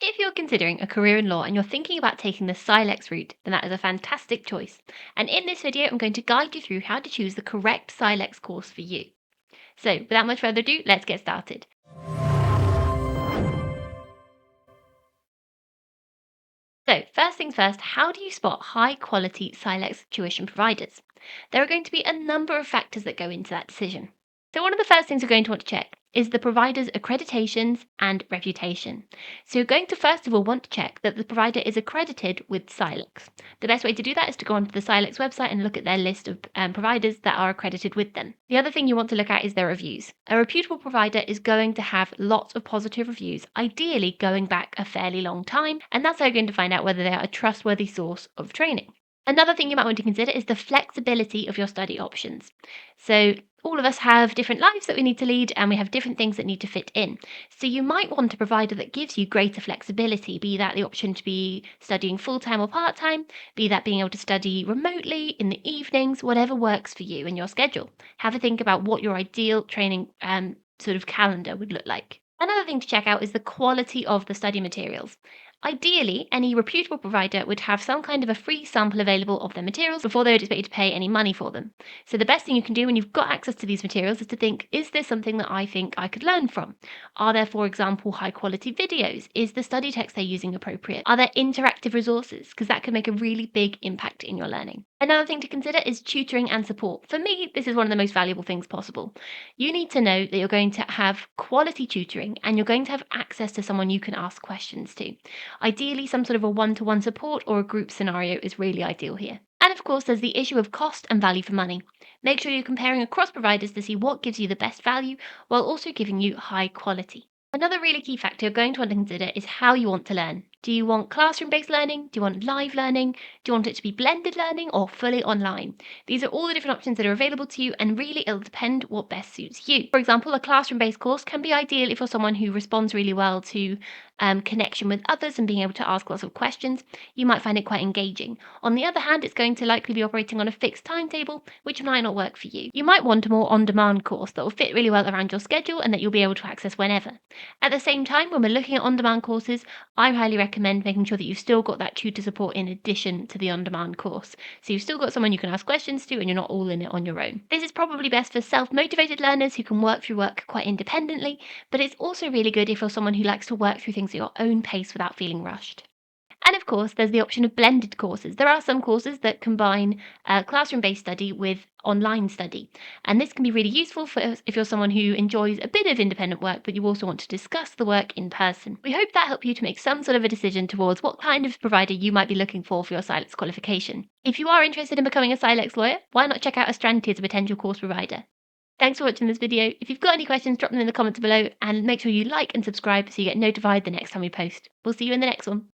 If you're considering a career in law and you're thinking about taking the CILEX route, then that is a fantastic choice. And in this video, I'm going to guide you through how to choose the correct CILEX course for you. So, without much further ado, let's get started. So, first things first, how do you spot high quality CILEX tuition providers? There are going to be a number of factors that go into that decision. So, one of the first things you're going to want to check is the provider's accreditations and reputation. So, you're going to first of all want to check that the provider is accredited with CILEX. The best way to do that is to go onto the CILEX website and look at their list of providers that are accredited with them. The other thing you want to look at is their reviews. A reputable provider is going to have lots of positive reviews, ideally going back a fairly long time, and that's how you're going to find out whether they are a trustworthy source of training. Another thing you might want to consider is the flexibility of your study options. So, all of us have different lives that we need to lead, and we have different things that need to fit in. So, you might want a provider that gives you greater flexibility, be that the option to be studying full time or part time, be that being able to study remotely in the evenings, whatever works for you and your schedule. Have a think about what your ideal training sort of calendar would look like. Another thing to check out is the quality of the study materials. Ideally, any reputable provider would have some kind of a free sample available of their materials before they would expect you to pay any money for them. So, the best thing you can do when you've got access to these materials is to think, is this something that I think I could learn from? Are there, for example, high quality videos? Is the study text they're using appropriate? Are there interactive resources? Because that can make a really big impact in your learning. Another thing to consider is tutoring and support. For me, this is one of the most valuable things possible. You need to know that you're going to have quality tutoring and you're going to have access to someone you can ask questions to. Ideally, some sort of a one-to-one support or a group scenario is really ideal here. And of course, there's the issue of cost and value for money. Make sure you're comparing across providers to see what gives you the best value while also giving you high quality. Another really key factor you're going to want to consider is how you want to learn. Do you want classroom based learning? Do you want live learning? Do you want it to be blended learning or fully online? These are all the different options that are available to you, and really it'll depend what best suits you. For example, a classroom based course can be ideal if you're someone who responds really well to connection with others and being able to ask lots of questions. You might find it quite engaging. On the other hand, it's going to likely be operating on a fixed timetable, which might not work for you. You might want a more on demand course that will fit really well around your schedule and that you'll be able to access whenever. At the same time, when we're looking at on demand courses, I highly recommend making sure that you've still got that tutor support in addition to the on demand course. So you've still got someone you can ask questions to and you're not all in it on your own. This is probably best for self motivated learners who can work through work quite independently, but it's also really good if you're someone who likes to work through things at your own pace without feeling rushed. And of course, there's the option of blended courses. There are some courses that combine classroom based study with online study. And this can be really useful for if you're someone who enjoys a bit of independent work, but you also want to discuss the work in person. We hope that helped you to make some sort of a decision towards what kind of provider you might be looking for your CILEX qualification. If you are interested in becoming a CILEX lawyer, why not check out Astranity as a potential course provider? Thanks for watching this video. If you've got any questions, drop them in the comments below and make sure you like and subscribe so you get notified the next time we post. We'll see you in the next one.